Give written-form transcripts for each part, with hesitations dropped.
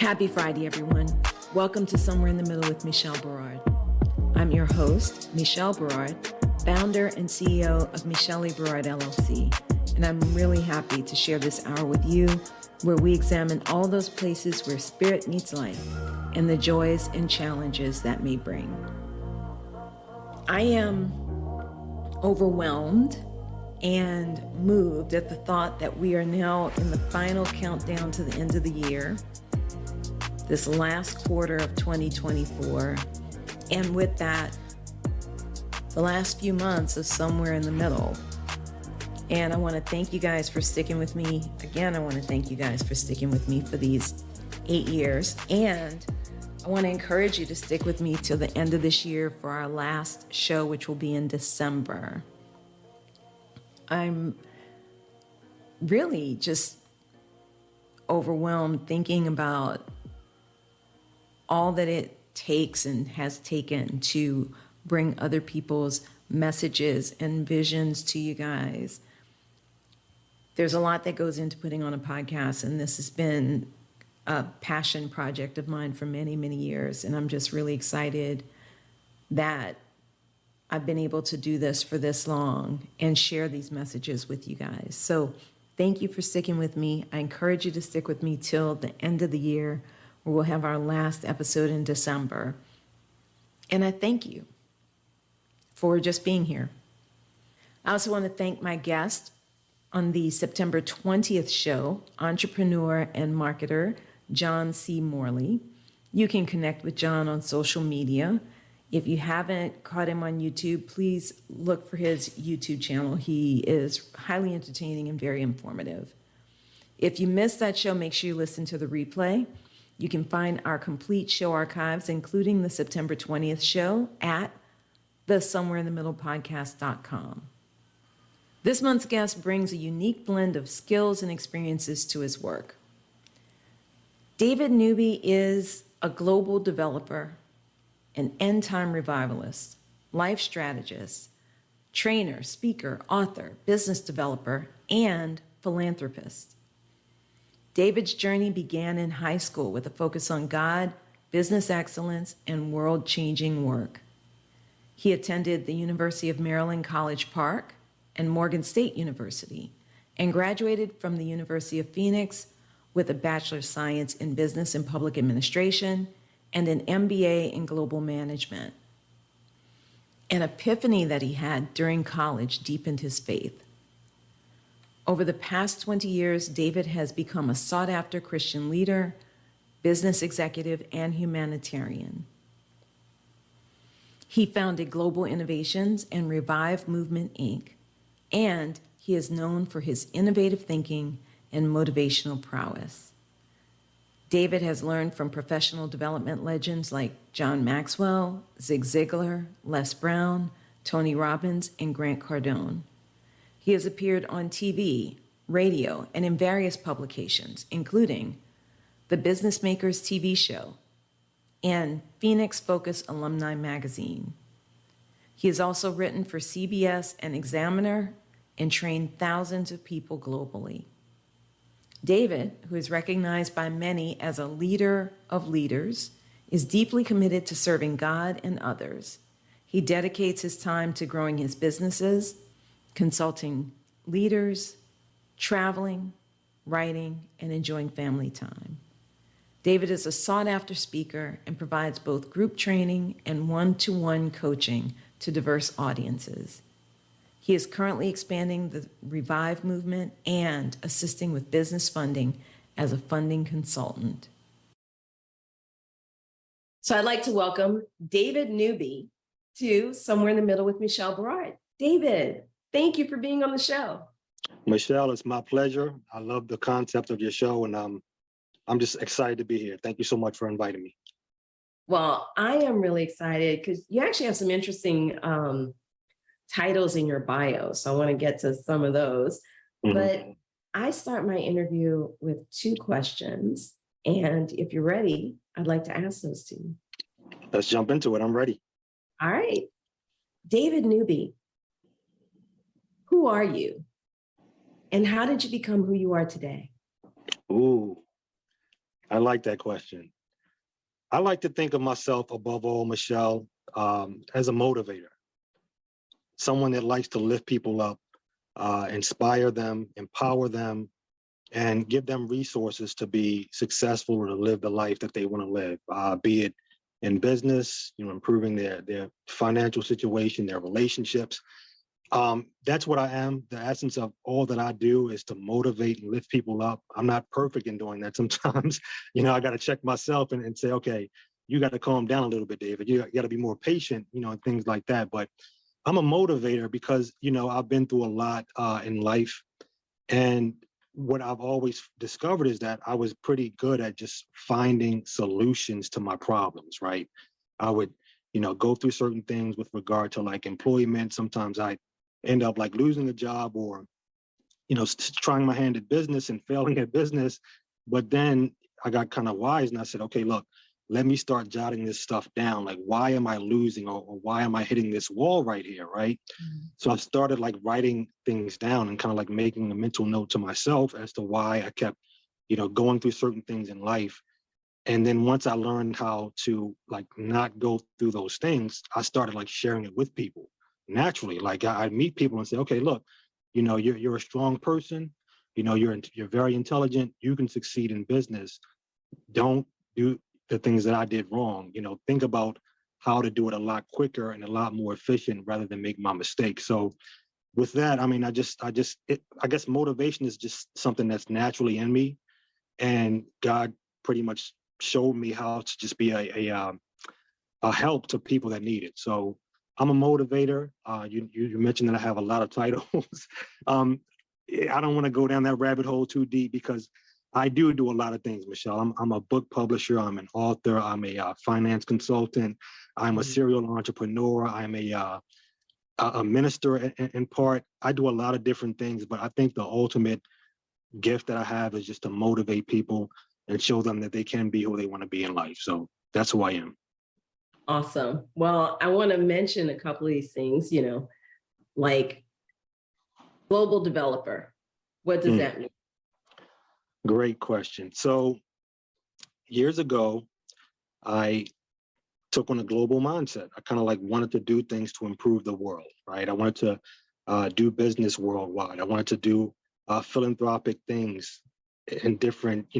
Happy Friday, everyone. Welcome to Somewhere in the Middle with Michelle Berard. I'm your host, Michelle Berard, founder and CEO of Michelle Berard LLC, and I'm really happy to share this hour with you where we examine all those places where spirit meets life and the joys and challenges that may bring. I am overwhelmed and moved at the thought that we are now in the final countdown to the end of the year, this last quarter of 2024, and with that, the last few months of Somewhere in the Middle. And I want to thank you guys for sticking with me. Again, I want to thank you guys for sticking with me for these 8 years. And I want to encourage you to stick with me till the end of this year for our last show, which will be in December. I'm really just overwhelmed thinking about all that it takes and has taken to bring other people's messages and visions to you guys. There's a lot that goes into putting on a podcast, and this has been a passion project of mine for many, many years. And I'm just really excited that I've been able to do this for this long and share these messages with you guys. So thank you for sticking with me. I encourage you to stick with me till the end of the year, where we'll have our last episode in December. And I thank you for just being here. I also want to thank my guest on the September 20th show, entrepreneur and marketer, John C. Morley. You can connect with John on social media. If you haven't caught him on YouTube, please look for his YouTube channel. He is highly entertaining and very informative. If you missed that show, make sure you listen to the replay. You can find our complete show archives, including the September 20th show, at the somewhereinthemiddlepodcast.com. This month's guest brings a unique blend of skills and experiences to his work. David Newby is a global developer, an end-time revivalist, life strategist, trainer, speaker, author, business developer, and philanthropist. David's journey began in high school with a focus on God, business excellence, and world-changing work. He attended the University of Maryland College Park and Morgan State University and graduated from the University of Phoenix with a Bachelor of Science in Business and Public Administration and an MBA in Global Management. An epiphany that he had during college deepened his faith. Over the past 20 years, David has become a sought-after Christian leader, business executive, and humanitarian. He founded Global Innovations and Revive Movement, Inc., and he is known for his innovative thinking and motivational prowess. David has learned from professional development legends like John Maxwell, Zig Ziglar, Les Brown, Tony Robbins, and Grant Cardone. He has appeared on TV, radio, and in various publications, including the Business Makers TV show and Phoenix Focus Alumni Magazine. He has also written for CBS and Examiner and trained thousands of people globally. David, who is recognized by many as a leader of leaders, is deeply committed to serving God and others. He dedicates his time to growing his businesses, consulting leaders, traveling, writing, and enjoying family time. David is a sought-after speaker and provides both group training and one-to-one coaching to diverse audiences. He is currently expanding the Revive movement and assisting with business funding as a funding consultant. So I'd like to welcome David Newby to Somewhere in the Middle with Michelle Berard. David, thank you for being on the show. Michelle, it's my pleasure. I love the concept of your show, and I'm just excited to be here. Thank you so much for inviting me. Well, I am really excited because you actually have some interesting titles in your bio. So I want to get to some of those. Mm-hmm. But I start my interview with 2 questions. And if you're ready, I'd like to ask those to you. Let's jump into it. I'm ready. All right. David Newby, who are you? And how did you become who you are today? Ooh, I like that question. I like to think of myself above all, Michelle, as a motivator, someone that likes to lift people up, inspire them, empower them, and give them resources to be successful or to live the life that they want to live, be it in business, improving their financial situation, their relationships. That's what I am. The essence of all that I do is to motivate and lift people up. I'm not perfect in doing that. Sometimes, I got to check myself and say, okay, you got to calm down a little bit, David. You got to be more patient, and things like that. But I'm a motivator because, I've been through a lot in life. And what I've always discovered is that I was pretty good at just finding solutions to my problems, right? I would, go through certain things with regard to like employment. Sometimes I end up like losing a job or, trying my hand at business and failing at business. But then I got kind of wise and I said, okay, look, let me start jotting this stuff down. Like, why am I losing or why am I hitting this wall right here, right? Mm-hmm. So I started like writing things down and kind of like making a mental note to myself as to why I kept, going through certain things in life. And then once I learned how to like not go through those things, I started like sharing it with people naturally. Like I'd meet people and say, okay, look, you're a strong person. You're very intelligent. You can succeed in business. Don't do the things that I did wrong. Think about how to do it a lot quicker and a lot more efficient rather than make my mistakes. So with that, I mean, I guess motivation is just something that's naturally in me, and God pretty much showed me how to just be a help to people that need it. So I'm a motivator. You mentioned that I have a lot of titles. I don't want to go down that rabbit hole too deep because I do a lot of things, Michelle. I'm a book publisher. I'm an author. I'm a finance consultant. I'm a serial entrepreneur. I'm a minister in part. I do a lot of different things, but I think the ultimate gift that I have is just to motivate people and show them that they can be who they want to be in life. So that's who I am. Awesome. Well, I want to mention a couple of these things, like global developer. What does that mean? Great question. So years ago, I took on a global mindset. I kind of like wanted to do things to improve the world, right? I wanted to do business worldwide. I wanted to do philanthropic things in different,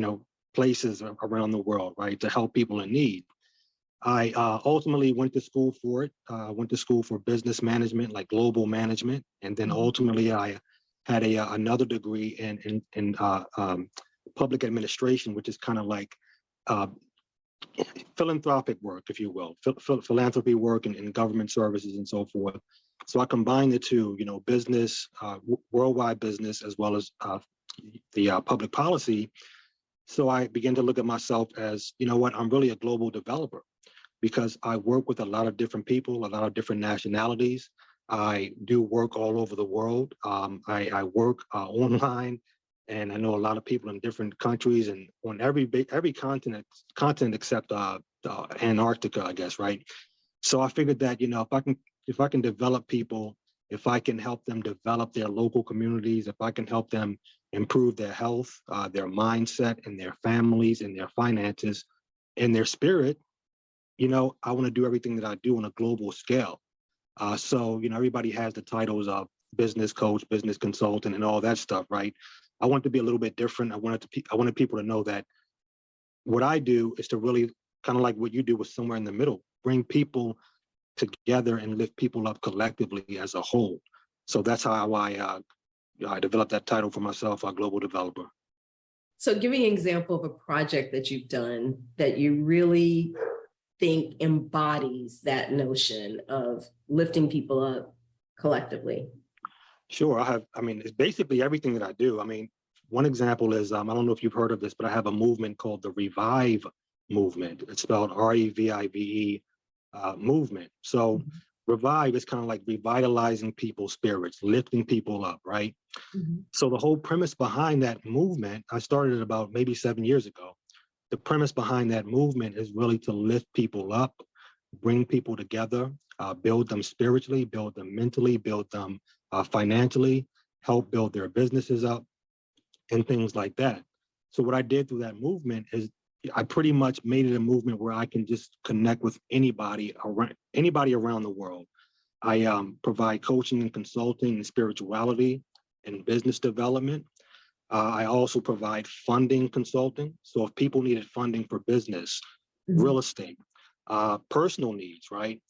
places around the world, right? To help people in need. I ultimately went to school for it. Went to school for business management, like global management. And then ultimately I had another degree in public administration, which is kind of like philanthropic work, if you will, philanthropy work and government services and so forth. So I combined the two, business, worldwide business, as well as the public policy. So I began to look at myself as, I'm really a global developer because I work with a lot of different people, a lot of different nationalities. I do work all over the world. I work online, and I know a lot of people in different countries and on every continent except Antarctica, I guess, right? So I figured that if I can develop people, if I can help them develop their local communities, if I can help them improve their health, their mindset, and their families, and their finances, and their spirit, I want to do everything that I do on a global scale. So everybody has the titles of business coach, business consultant, and all that stuff, right? I want to be a little bit different. I wanted people to know that what I do is to really kind of like what you do was somewhere in the middle, bring people together and lift people up collectively as a whole. So that's how I developed that title for myself, a global developer. So give me an example of a project that you've done that you really think embodies that notion of lifting people up collectively. Sure. It's basically everything that I do. One example is, I don't know if you've heard of this, but I have a movement called the Revive movement. It's spelled REVIVE movement. So Revive is kind of like revitalizing people's spirits, lifting people up, right? So the whole premise behind that movement, I started about maybe 7 years ago. The premise behind that movement is really to lift people up, bring people together, build them spiritually, build them mentally, build them financially, help build their businesses up, and things like that. So what I did through that movement is, I pretty much made it a movement where I can just connect with anybody around the world. I provide coaching and consulting in spirituality and business development. I also provide funding consulting. So if people needed funding for business, real estate, personal needs, right?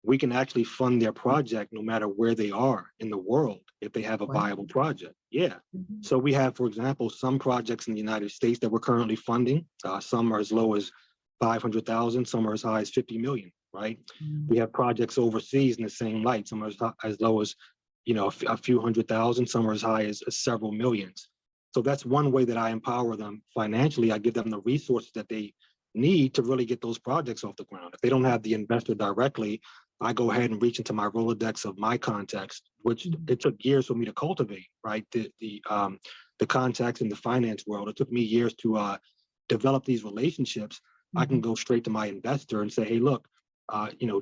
We can actually fund their project no matter where they are in the world if they have a viable project. Yeah. So we have, for example, some projects in the United States that we're currently funding. Some are as low as 500,000, some are as high as 50 million, right? We have projects overseas in the same light. Some are as low as, a few hundred thousand, some are as high as several millions. So that's one way that I empower them financially. I give them the resources that they need to really get those projects off the ground. If they don't have the investor directly, I go ahead and reach into my Rolodex of my contacts, which it took years for me to cultivate, right? The contacts in the finance world. It took me years to develop these relationships. I can go straight to my investor and say, hey, look,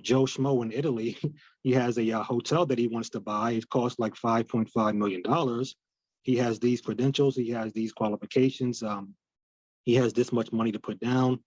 Joe Schmo in Italy, he has a hotel that he wants to buy. It costs like $5.5 million. He has these credentials. He has these qualifications. He has this much money to put down.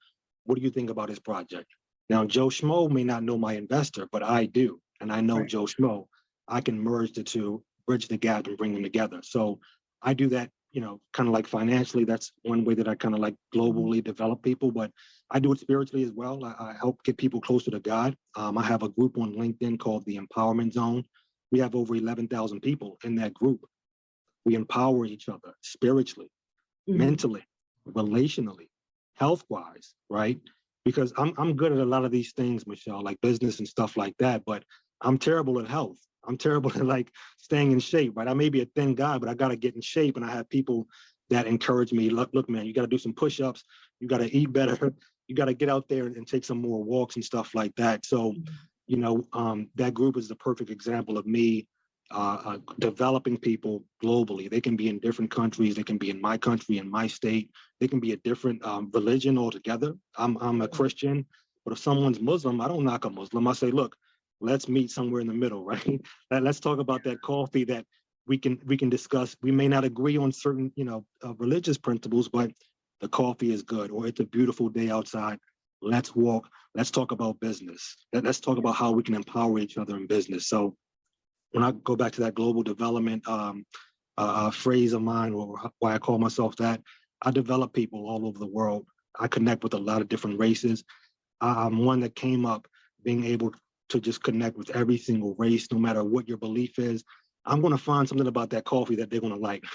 What do you think about his project? Now, Joe Schmo may not know my investor, but I do. And I know Joe Schmo. I can merge the two, bridge the gap, and bring them together. So I do that, kind of like financially. That's one way that I kind of like globally develop people, but I do it spiritually as well. I help get people closer to God. I have a group on LinkedIn called the Empowerment Zone. We have over 11,000 people in that group. We empower each other spiritually, mentally, relationally, health-wise, right? Because I'm good at a lot of these things, Michelle, like business and stuff like that, but I'm terrible at health. I'm terrible at like staying in shape, right? I may be a thin guy, but I got to get in shape. And I have people that encourage me, look, man, you got to do some push-ups. You got to eat better. You got to get out there and take some more walks and stuff like that. So, that group is the perfect example of me developing people globally. They can be in different countries. They can be in my country, in my state. They can be a different religion altogether. I'm a Christian, but if someone's Muslim, I don't knock a Muslim. I say, look, let's meet somewhere in the middle, right? Let's talk about that coffee that we can discuss. We may not agree on certain, religious principles, but the coffee is good, or it's a beautiful day outside. Let's walk. Let's talk about business. Let's talk about how we can empower each other in business. So when I go back to that global development phrase of mine, or why I call myself that, I develop people all over the world. I connect with a lot of different races. I'm one that came up being able to just connect with every single race, no matter what your belief is. I'm going to find something about that coffee that they're going to like.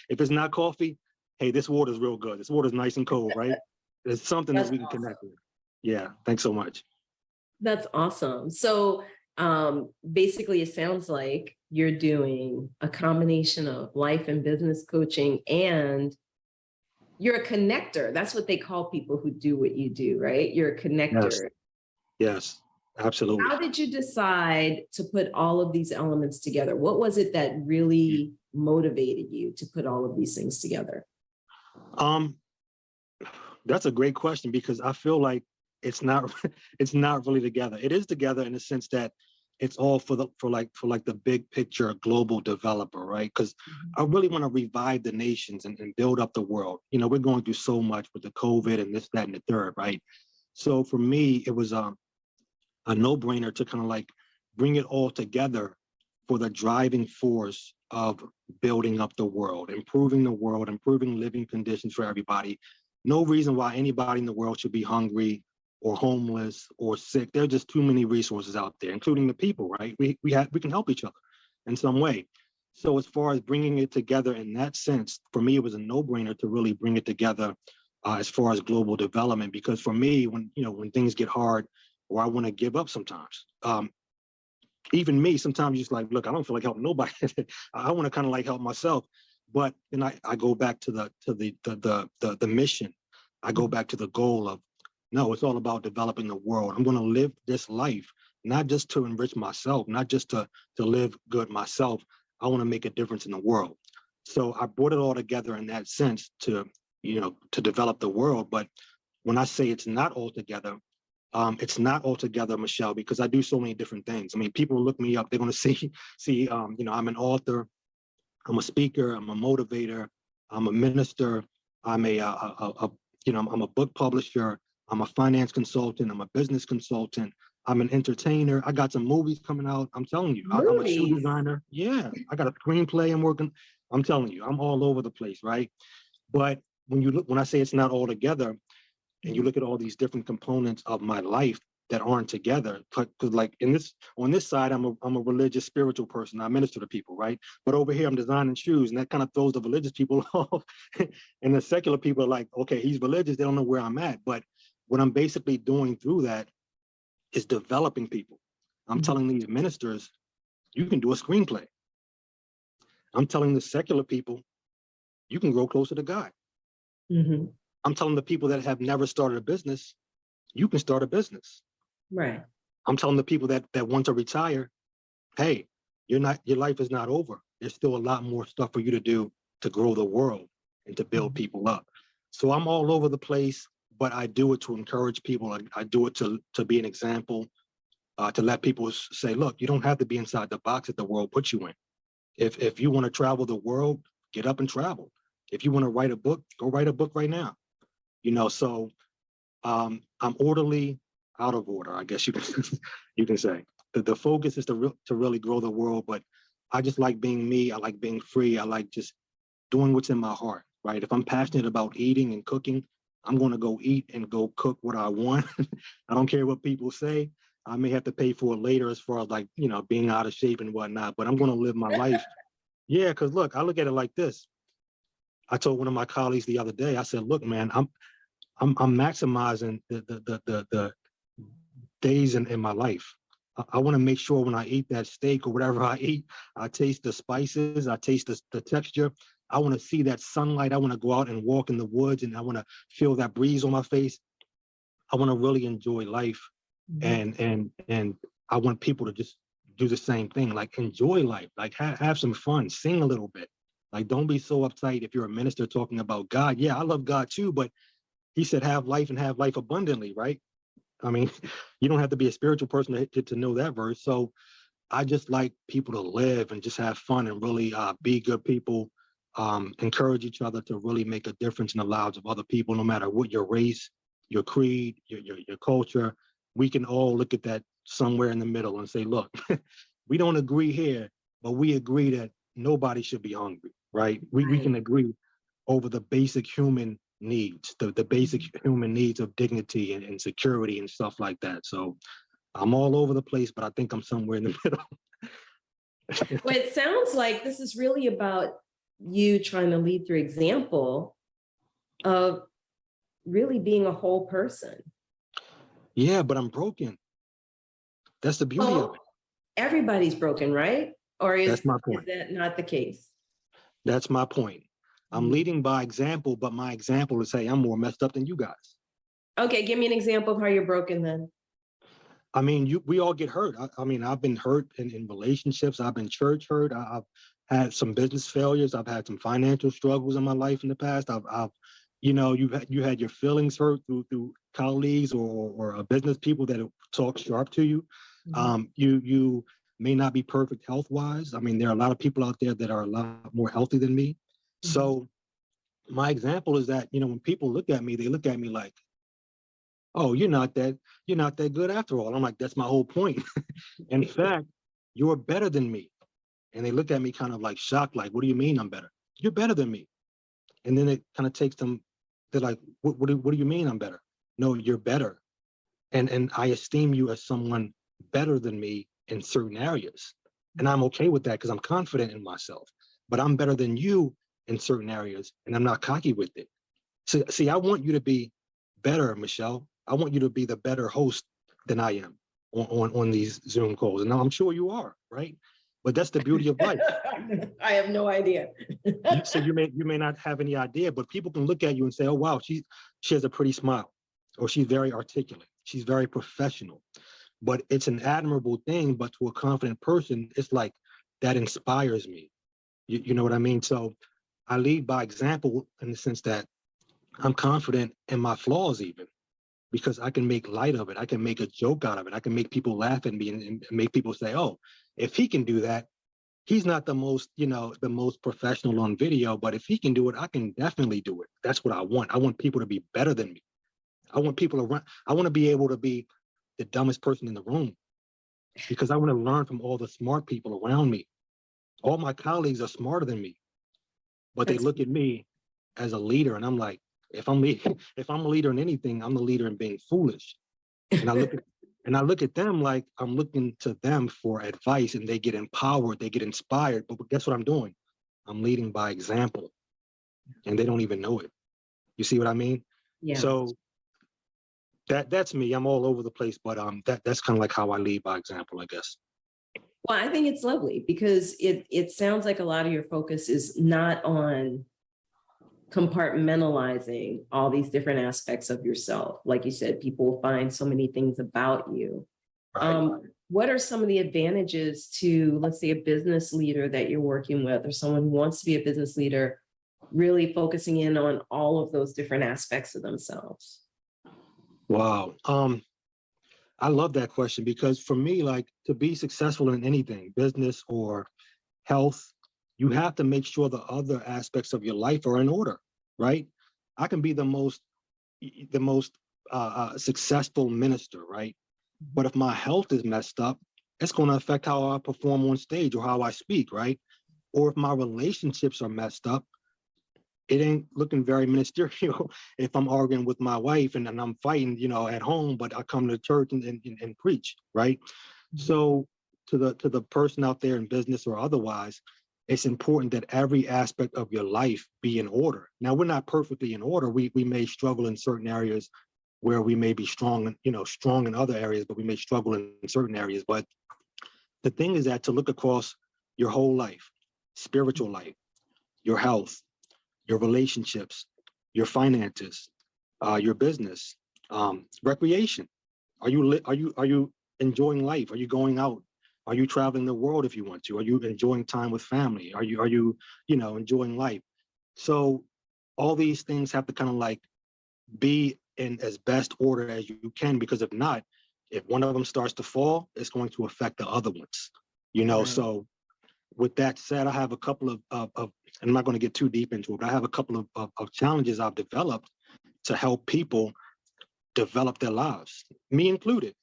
If it's not coffee, hey, this water is real good. This water is nice and cold, right? There's something that we can connect with. Yeah, thanks so much. That's awesome. So basically, it sounds like you're doing a combination of life and business coaching, and you're a connector. That's what they call people who do what you do, right? You're a connector. Yes, absolutely. How did you decide to put all of these elements together? What was it that really motivated you to put all of these things together? That's a great question, because I feel like it's not really together. It is together in the sense that it's all for the big picture global developer, right? Because I really want to revive the nations and build up the world. We're going through so much with the COVID and this, that, and the third, right? So for me, it was a no-brainer to kind of like bring it all together for the driving force of building up the world, improving living conditions for everybody. No reason why anybody in the world should be hungry or homeless or sick. There are just too many resources out there, including the people, right? We can help each other in some way. So as far as bringing it together in that sense, for me, it was a no-brainer to really bring it together as far as global development. Because for me, when things get hard or I want to give up sometimes, even me, sometimes just like, look, I don't feel like helping nobody. I want to kind of like help myself. But then I go back to the mission. I go back to the goal of, no, it's all about developing the world. I'm going to live this life, not just to enrich myself, not just to live good myself. I want to make a difference in the world. So I brought it all together in that sense to develop the world. But when I say it's not all together, Michelle, because I do so many different things. I mean, people look me up, they're going to see, I'm an author, I'm a speaker, I'm a motivator, I'm a minister, I'm a I'm a book publisher, I'm a finance consultant, I'm a business consultant, I'm an entertainer. I got some movies coming out. I'm telling you, I'm a shoe Movies. designer. Yeah, I got a screenplay I'm working. I'm telling you, I'm all over the place, right? But when I say it's not all together, and you look at all these different components of my life that aren't together, because like on this side, I'm a religious, spiritual person. I minister to people, right? But over here, I'm designing shoes, and that kind of throws the religious people off. And the secular people are like, okay, he's religious. They don't know where I'm at. But what I'm basically doing through that is developing people. I'm telling these ministers, you can do a screenplay. I'm telling the secular people, you can grow closer to God. Mm-hmm. I'm telling the people that have never started a business, you can start a business. Right. I'm telling the people that want to retire, hey, your life is not over. There's still a lot more stuff for you to do to grow the world and to build people up. So I'm all over the place, but I do it to encourage people. I do it to be an example, to let people say, look, you don't have to be inside the box that the world puts you in. If you want to travel the world, get up and travel. If you want to write a book, go write a book right now. So I'm orderly, out of order, I guess you can say. The focus is to really grow the world, but I just like being me. I like being free. I like just doing what's in my heart, right? If I'm passionate about eating and cooking, I'm going to go eat and go cook what I want. I don't care what people say. I may have to pay for it later as far as like, being out of shape and whatnot, but I'm going to live my life. Yeah, because look, I look at it like this. I told one of my colleagues the other day, I said, look, man, I'm maximizing the days in my life. I want to make sure when I eat that steak or whatever I eat, I taste the spices, I taste the texture. I want to see that sunlight. I want to go out and walk in the woods, and I want to feel that breeze on my face. I want to really enjoy life, and I want people to just do the same thing, like enjoy life, like have some fun, sing a little bit. Like, don't be so uptight if you're a minister talking about God. Yeah, I love God too, but he said have life and have life abundantly, right? I mean, you don't have to be a spiritual person to know that verse. So I just like people to live and just have fun and really be good people, encourage each other to really make a difference in the lives of other people, no matter what your race, your creed, your culture. We can all look at that somewhere in the middle and say, look, we don't agree here, but we agree that nobody should be hungry, right? We can agree over the basic human needs, the basic human needs of dignity and security and stuff like that. So I'm all over the place, but I think I'm somewhere in the middle. Well, it sounds like this is really about you trying to lead through example of really being a whole person. Yeah, but I'm broken. That's the beauty of it. Everybody's broken, right? Or is That's my point. that not the case? That's my point. I'm leading by example, but my example is, hey, I'm more messed up than you guys. Okay, give me an example of how you're broken then. I mean, we all get hurt. I mean, I've been hurt in relationships. I've been church hurt. I've had some business failures. I've had some financial struggles in my life in the past. You had your feelings hurt through colleagues or business people that talk sharp to you. You may not be perfect health-wise. I mean, there are a lot of people out there that are a lot more healthy than me. So my example is that, when people look at me, they look at me like, oh, you're not that good after all. I'm like, that's my whole point. In fact, you're better than me. And they look at me kind of like shocked, like, what do you mean I'm better? You're better than me. And then it kind of takes them, they're like, what do you mean I'm better? No, you're better. And I esteem you as someone better than me in certain areas. And I'm okay with that because I'm confident in myself. But I'm better than you in certain areas, and I'm not cocky with it. So, see, I want you to be better, Michelle. I want you to be the better host than I am on these Zoom calls. And I'm sure you are, right? But that's the beauty of life. I have no idea. So you may not have any idea, but people can look at you and say, oh, wow, she has a pretty smile, or she's very articulate. She's very professional. But it's an admirable thing, but to a confident person, it's like that inspires me. You know what I mean? So I lead by example in the sense that I'm confident in my flaws even, because I can make light of it. I can make a joke out of it. I can make people laugh at me and make people say, oh, if he can do that, he's not the most, the most professional on video, but if he can do it, I can definitely do it. That's what I want. I want people to be better than me. I want people around. I want to be able to be the dumbest person in the room because I want to learn from all the smart people around me. All my colleagues are smarter than me, but they That's look at me as a leader, and I'm like, if I'm if I'm a leader in anything, I'm the leader in being foolish. And I look at them like I'm looking to them for advice, and they get empowered, they get inspired. But guess what I'm doing? I'm leading by example, and they don't even know it. You see what I mean? yeah. So that's me. I'm all over the place, but that's kind of like how I lead by example, I guess. Well, I think it's lovely because it sounds like a lot of your focus is not on compartmentalizing all these different aspects of yourself. Like you said, people will find so many things about you. Right. What are some of the advantages to, let's say, a business leader that you're working with, or someone who wants to be a business leader, really focusing in on all of those different aspects of themselves? Wow. I love that question because for me, like to be successful in anything, business or health, you have to make sure the other aspects of your life are in order, right? I can be the most successful minister, right? But if my health is messed up, it's going to affect how I perform on stage or how I speak, right? Or if my relationships are messed up, it ain't looking very ministerial if I'm arguing with my wife and I'm fighting, at home, but I come to church and preach, right? So to the person out there in business or otherwise, it's important that every aspect of your life be in order. Now, we're not perfectly in order. We may struggle in certain areas where we may be strong, strong in other areas, but we may struggle in certain areas. But the thing is that to look across your whole life, spiritual life, your health, your relationships, your finances, your business, recreation. Are you enjoying life? Are you going out? Are you traveling the world if you want to? Are you enjoying time with family? Are you enjoying life? So all these things have to kind of like be in as best order as you can, because if not, if one of them starts to fall, it's going to affect the other ones. Right. So with that said, I have a couple of and I'm not going to get too deep into it, but I have a couple of challenges I've developed to help people develop their lives, me included.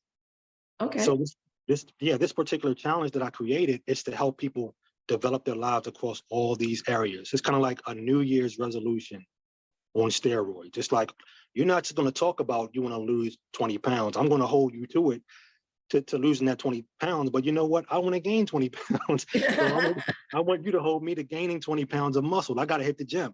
Okay. So this particular challenge that I created is to help people develop their lives across all these areas. It's kind of like a New Year's resolution on steroids. It's like, you're not just going to talk about you want to lose 20 pounds. I'm going to hold you to it, to losing that 20 pounds. But you know what? I want to gain 20 pounds. So I want you to hold me to gaining 20 pounds of muscle. I got to hit the gym.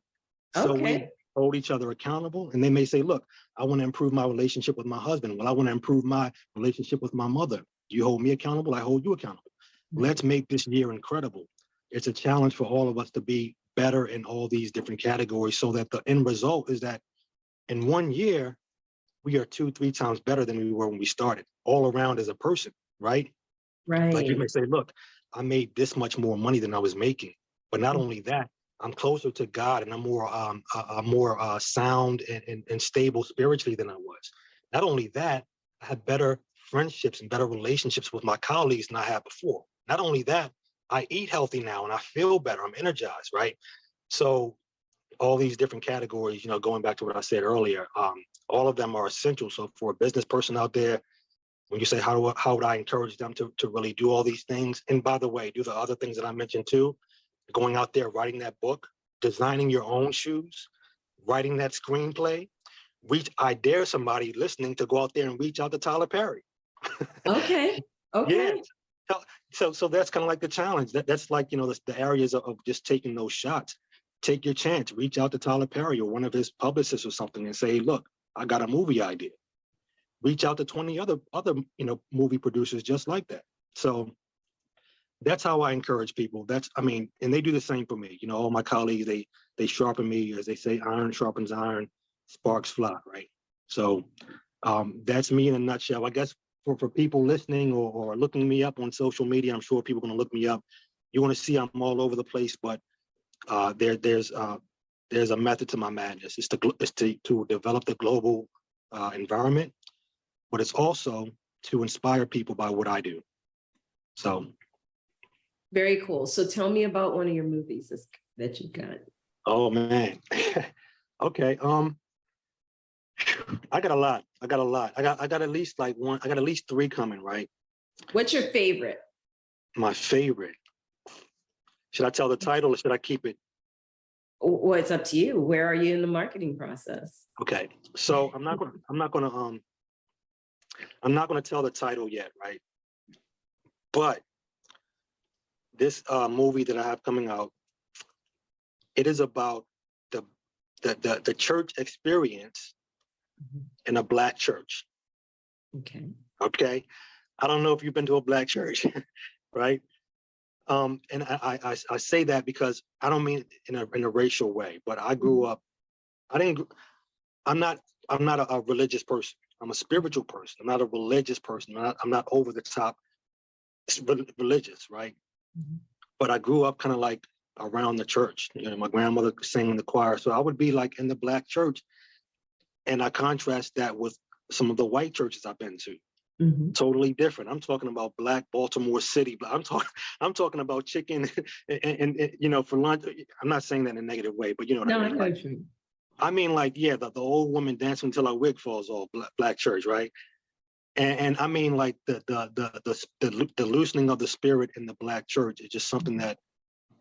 So we Okay. hold each other accountable. And they may say, look, I want to improve my relationship with my husband. Well, I want to improve my relationship with my mother. You hold me accountable, I hold you accountable. Let's make this year incredible. It's a challenge for all of us to be better in all these different categories, so that the end result is that in 1 year, we are 2-3 times better than we were when we started, all around as a person, right? Like you may Right. say, look, I made this much more money than I was making. But not only that, I'm closer to God, and I'm more sound and stable spiritually than I was. Not only that, I have better friendships and better relationships with my colleagues than I had before. Not only that, I eat healthy now and I feel better. I'm energized, right? So all these different categories, going back to what I said earlier, all of them are essential. So for a business person out there, when you say how would I encourage them to really do all these things? And by the way, do the other things that I mentioned too, going out there, writing that book, designing your own shoes, writing that screenplay. I dare somebody listening to go out there and reach out to Tyler Perry. Okay. Yeah. Okay. So that's kind of like the challenge. That's like, the areas of just taking those shots. Take your chance, reach out to Tyler Perry or one of his publicists or something and say, look, I got a movie idea. Reach out to 20 other movie producers just like that. So that's how I encourage people. And they do the same for me. All my colleagues, they sharpen me, as they say, iron sharpens iron, sparks fly, right? So that's me in a nutshell. I guess for people listening or looking me up on social media, I'm sure people are going to look me up. You want to see I'm all over the place, but there's a method to my madness. It's to develop the global environment, but it's also to inspire people by what I do. So Very cool. So tell me about one of your movies that you've got. Oh man. Okay. I got a lot. I got at least like one. I got at least three coming, right? What's your favorite? My favorite. Should I tell the title or should I keep it? Well, it's up to you. Where are you in the marketing process? Okay. So I'm not gonna tell the title yet, right? But this movie that I have coming out, it is about the church experience in a Black church. Okay. Okay. I don't know if you've been to a Black church, right? And I say that because I don't mean in a racial way, but I grew up. I'm not a religious person. I'm a spiritual person. I'm not a religious person. I'm not over the top religious, right? Mhm. But I grew up kind of like around the church. You know, my grandmother sang in the choir, so I would be like in the Black church, and I contrast that with some of the white churches I've been to. Mhm. Totally different. I'm talking about Black Baltimore City. I'm talking about chicken and you know, for lunch. I'm not saying that in a negative way, but you know what No, I I mean. know Like, what you mean. I mean, like, yeah, the old woman dancing until her wig falls off, Black church, right? And I mean, like the loosening of the spirit in the Black church is just something that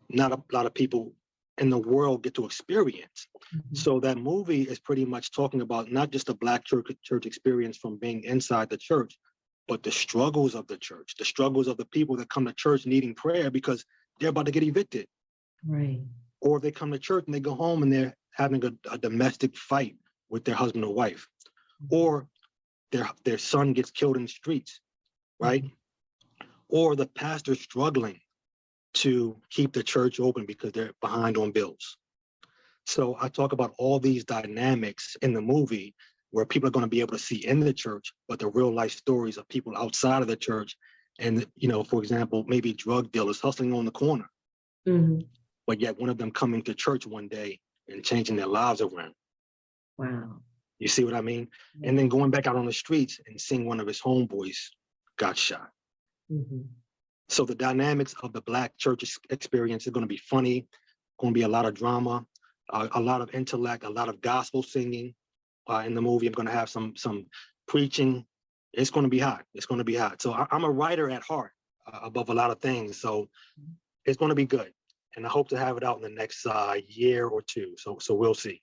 not a lot of people in the world get to experience. Mhm. So that movie is pretty much talking about not just the Black church experience from being inside the church, but the struggles of the church, the struggles of the people that come to church needing prayer because they're about to get evicted, Right. or they come to church and they go home and they're having a domestic fight with their husband or wife, or their son gets killed in the streets, right? Or the pastor struggling to keep the church open because they're behind on bills. So I talk about all these dynamics in the movie where people are going to be able to see in the church, but the real life stories of people outside of the church. And, you know, for example, maybe drug dealers hustling on the corner, Mhm. but yet one of them coming to church one day and changing their lives around. Wow. You see what I mean? And then going back out on the streets and seeing one of his homeboys got shot. Mhm. So the dynamics of the Black church experience is going to be funny, going to be a lot of drama, a lot of intellect, a lot of gospel singing in the movie. I'm going to have some preaching. It's going to be hot. It's going to be hot. So I'm a writer at heart above a lot of things. So it's going to be good. And I hope to have it out in the next year or two. So we'll see.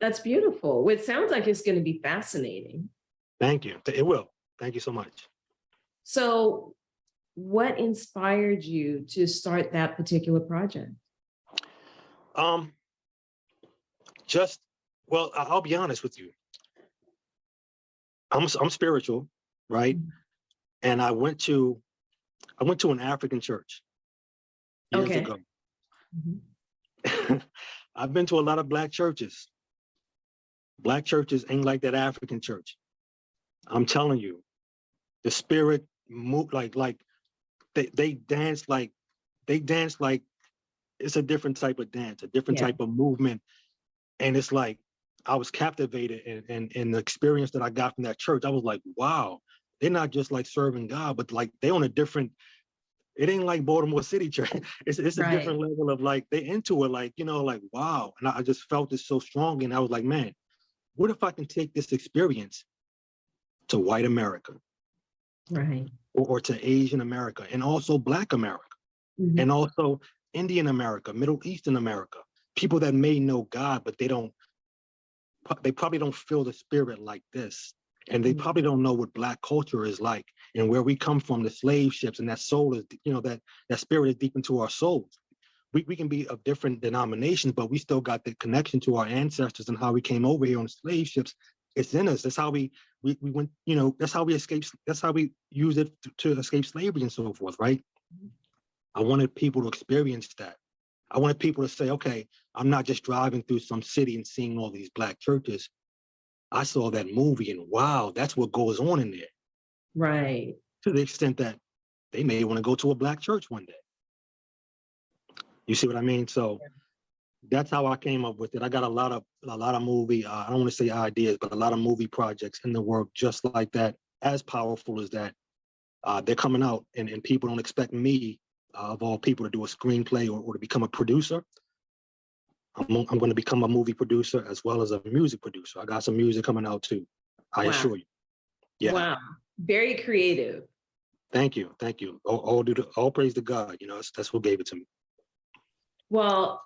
That's beautiful. It sounds like it's going to be fascinating. Thank you. It will. Thank you so much. So, what inspired you to start that particular project? Um, just well, I'll be honest with you. I'm spiritual, right? And I went to an African church years Okay. ago. Mhm. I've been to a lot of Black churches. Black churches ain't like that African church. I'm telling you, the spirit move like they dance like it's a different type of dance, a different Yeah. type of movement. And it's like I was captivated and the experience that I got from that church, I was like, wow, they're not just like serving God, but like they on a different, it ain't like Baltimore City church. It's a Right. different level of like they into it, like, you know, like wow. And I just felt it so strong. And I was like, man, what if I can take this experience to white America Right. or to Asian America and also Black America Mhm. and also Indian America, Middle Eastern America, people that may know God, but they probably don't feel the spirit like this. And they probably don't know what Black culture is like and where we come from, the slave ships, and that soul is, you know, that spirit is deep into our souls. We can be of different denominations, but we still got the connection to our ancestors and how we came over here on slave ships. It's in us. That's how we went, you know, that's how we escaped. That's how we use it to escape slavery and so forth, right? I wanted people to experience that. I wanted people to say, okay, I'm not just driving through some city and seeing all these Black churches. I saw that movie and wow, that's what goes on in there. Right. To the extent that they may want to go to a Black church one day. You see what I mean? So that's how I came up with it. I got a lot of movie, I don't want to say ideas, but a lot of movie projects in the work just like that, as powerful as that. They're coming out and people don't expect me of all people, to do a screenplay or to become a producer. I'm going to become a movie producer as well as a music producer. I got some music coming out too. I Wow. assure you. Yeah. Wow. Very creative. Thank you. Thank you. All praise to God. You know, that's what gave it to me. Well,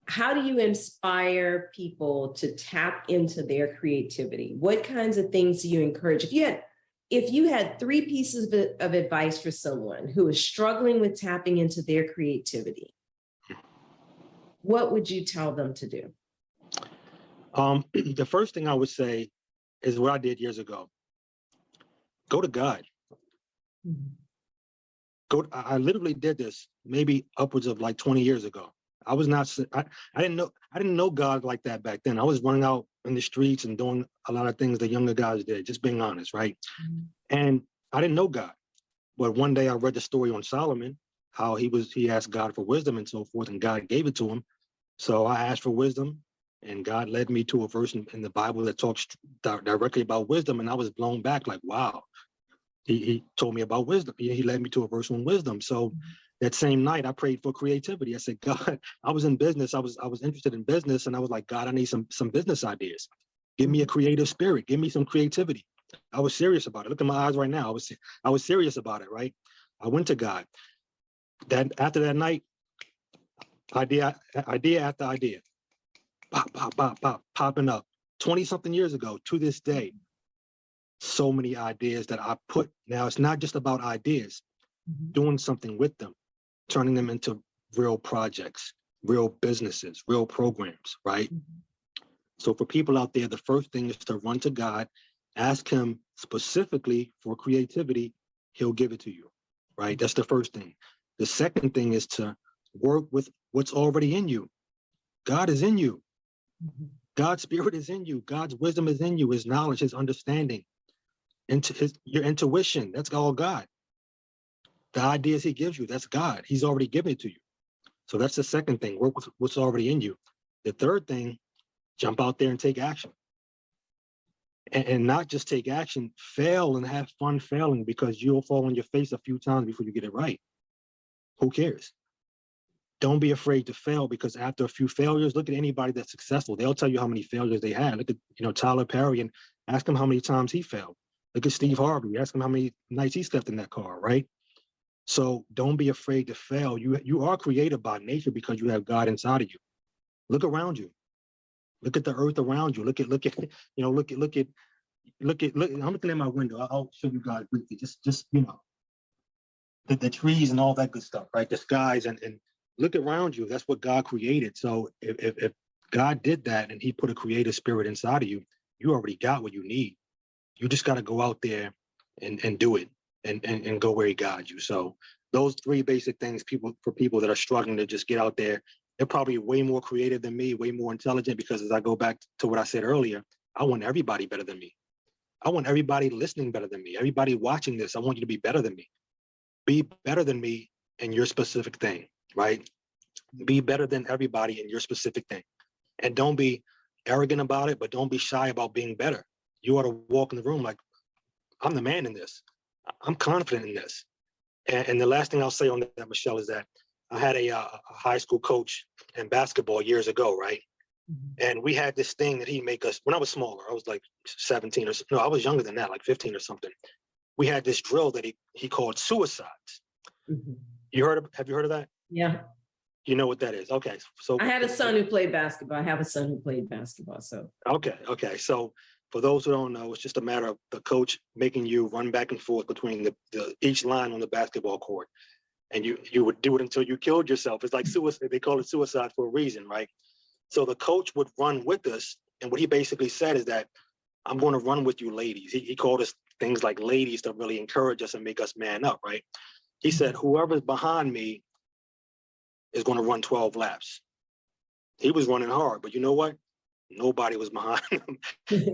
how do you inspire people to tap into their creativity? What kinds of things do you encourage? If you had 3 pieces of advice for someone who is struggling with tapping into their creativity, what would you tell them to do? The first thing I would say is what I did years ago. Go to God. I literally did this maybe upwards of like 20 years ago. I didn't know God like that back then. I was running out in the streets and doing a lot of things the younger guys did, just being honest, right? And I didn't know God. But one day I read the story on Solomon, how he asked God for wisdom and so forth, and God gave it to him. So I asked for wisdom, and God led me to a verse in the Bible that talks directly about wisdom, and I was blown back like, wow. He told me about wisdom. He led me to a verse on wisdom. So that same night, I prayed for creativity. I said, God, I was in business. I was interested in business, and I was like, God, I need some business ideas. Give me a creative spirit. Give me some creativity. I was serious about it. Look at my eyes right now. I was serious about it. Right. I went to God. After that night, idea after idea, pop, popping up. 20-something years ago to this day. So many ideas that I put. Now, it's not just about ideas, doing something with them, turning them into real projects, real businesses, real programs, right? So for people out there, the first thing is to run to God, ask him specifically for creativity, he'll give it to you, right? That's the first thing. The second thing is to work with what's already in you. God is in you. God's spirit is in you. God's wisdom is in you, his knowledge, his understanding. Your intuition, that's all God. The ideas he gives you, that's God. He's already given it to you. So that's the second thing, work with what's already in you. The third thing, jump out there and take action. And not just take action, fail and have fun failing, because you'll fall on your face a few times before you get it right. Who cares? Don't be afraid to fail, because after a few failures, look at anybody that's successful. They'll tell you how many failures they had. Look at, Tyler Perry, and ask him how many times he failed. Look at Steve Harvey. Ask him how many nights he slept in that car, right? So don't be afraid to fail. You are creative by nature because you have God inside of you. Look around you. Look at the earth around you. Look at. I'm looking at my window. I'll show you guys briefly. Just the trees and all that good stuff, right? The skies and look around you. That's what God created. So if God did that and he put a creative spirit inside of you, you already got what you need. You just got to go out there and do it and go where he guides you. So those 3 basic things, for people that are struggling to just get out there, they're probably way more creative than me, way more intelligent, because as I go back to what I said earlier, I want everybody better than me. I want everybody listening better than me. Everybody watching this, I want you to be better than me. Be better than me in your specific thing, right? Be better than everybody in your specific thing. And don't be arrogant about it, but don't be shy about being better. You ought to walk in the room like, I'm the man in this. I'm confident in this. And the last thing I'll say on that, Michelle, is that I had a high school coach in basketball years ago, right? And we had this thing that he'd make us, when I was smaller, I was like 17 or no, I was younger than that, like 15 or something. We had this drill that he called suicides. Have you heard of that? Yeah. You know what that is? Okay. So I had a son who played basketball. I have a son who played basketball. So Okay. So for those who don't know, it's just a matter of the coach making you run back and forth between each line on the basketball court. And you would do it until you killed yourself. It's like suicide. They call it suicide for a reason, right? So the coach would run with us. And what he basically said is that, I'm going to run with you ladies. He called us things like ladies to really encourage us and make us man up, right? He said, whoever's behind me is going to run 12 laps. He was running hard, but you know what? Nobody was behind him.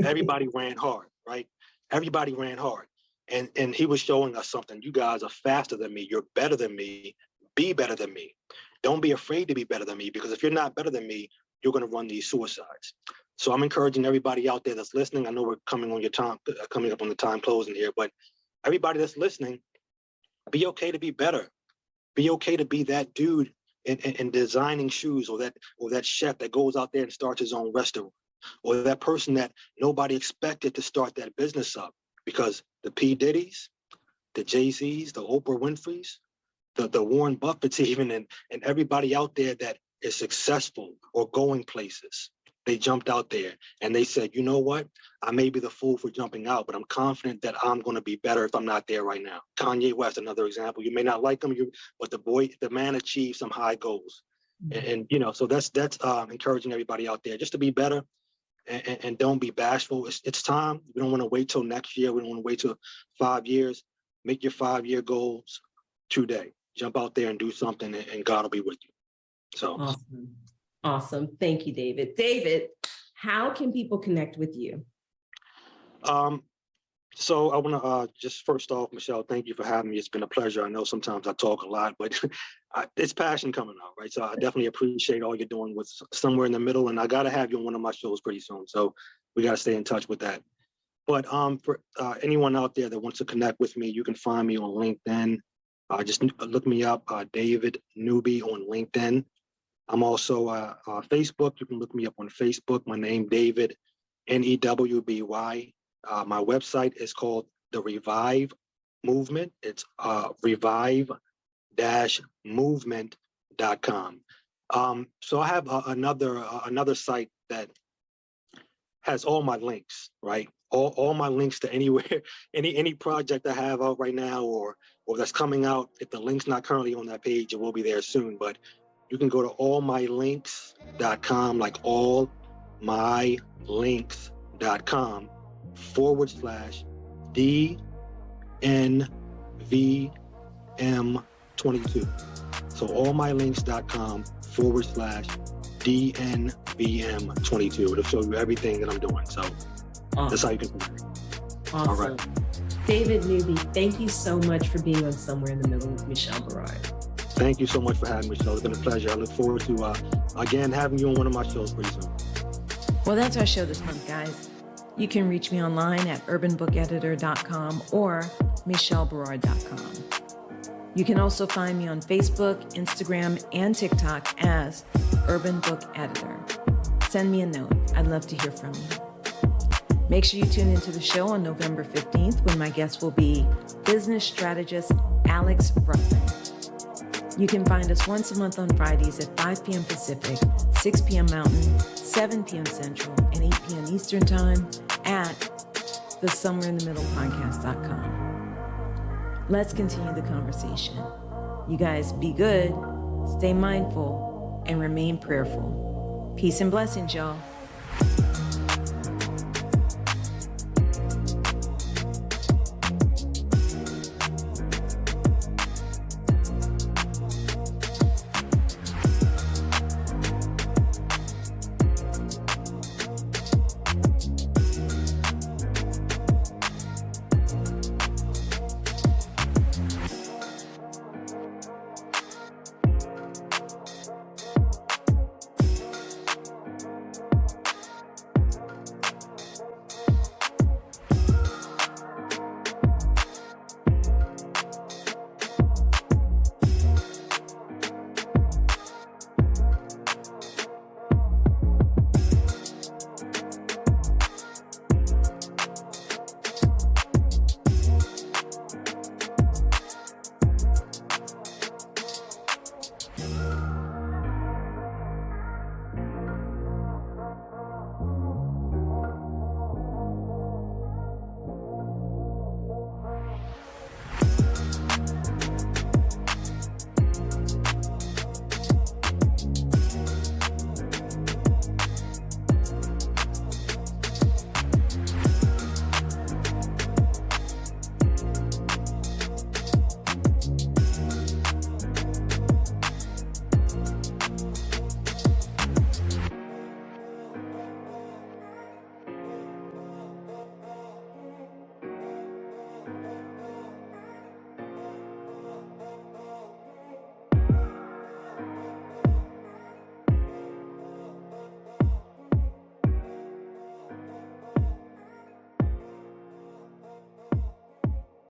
Everybody ran hard, right? Everybody ran hard. And he was showing us something. You guys are faster than me. You're better than me. Be better than me. Don't be afraid to be better than me, because if you're not better than me, you're going to run these suicides. So I'm encouraging everybody out there that's listening. I know we're coming up on the time closing here, but everybody that's listening, be okay to be better. Be okay to be that dude in designing shoes, or that chef that goes out there and starts his own restaurant, or that person that nobody expected to start that business up, because the P. Diddy's, the Jay-Z's, the Oprah Winfrey's, the Warren Buffett's even, and everybody out there that is successful or going places. They jumped out there and they said, you know what? I may be the fool for jumping out, but I'm confident that I'm going to be better if I'm not there right now. Kanye West, another example. You may not like him, but the man achieved some high goals. And so that's encouraging everybody out there just to be better, and don't be bashful. It's time. We don't want to wait till next year. We don't want to wait till 5 years. Make your 5-year goals today. Jump out there and do something, and God will be with you. So Awesome. Thank you, David. David, how can people connect with you? So I want to just first off, Michelle, thank you for having me. It's been a pleasure. I know sometimes I talk a lot, but it's passion coming out, right? So I definitely appreciate all you're doing with Somewhere in the Middle, and I got to have you on one of my shows pretty soon. So we got to stay in touch with that. But for anyone out there that wants to connect with me, you can find me on LinkedIn. Just look me up, David Newby on LinkedIn. I'm also Facebook. You can look me up on Facebook. My name, David, Newby. My website is called The Revive Movement. It's revive-movement.com. So I have another site that has all my links, right? All my links to anywhere, any project I have out right now or that's coming out. If the link's not currently on that page, it will be there soon. But you can go to allmylinks.com, like allmylinks.com/DNVM22. So allmylinks.com/DNVM22. It'll show you everything that I'm doing. So That's how you can. Awesome. All right. David Newby, thank you so much for being on Somewhere in the Middle with Michelle Berard. Thank you so much for having me, Michelle. It's been a pleasure. I look forward to, again, having you on one of my shows pretty soon. Well, that's our show this month, guys. You can reach me online at urbanbookeditor.com or michelleberard.com. You can also find me on Facebook, Instagram, and TikTok as Urban Book Editor. Send me a note. I'd love to hear from you. Make sure you tune into the show on November 15th when my guest will be business strategist Alex Ruffin. You can find us once a month on Fridays at 5 p.m. Pacific, 6 p.m. Mountain, 7 p.m. Central, and 8 p.m. Eastern Time at the somewhereinthemiddlepodcast.com. Let's continue the conversation. You guys be good, stay mindful, and remain prayerful. Peace and blessings, y'all.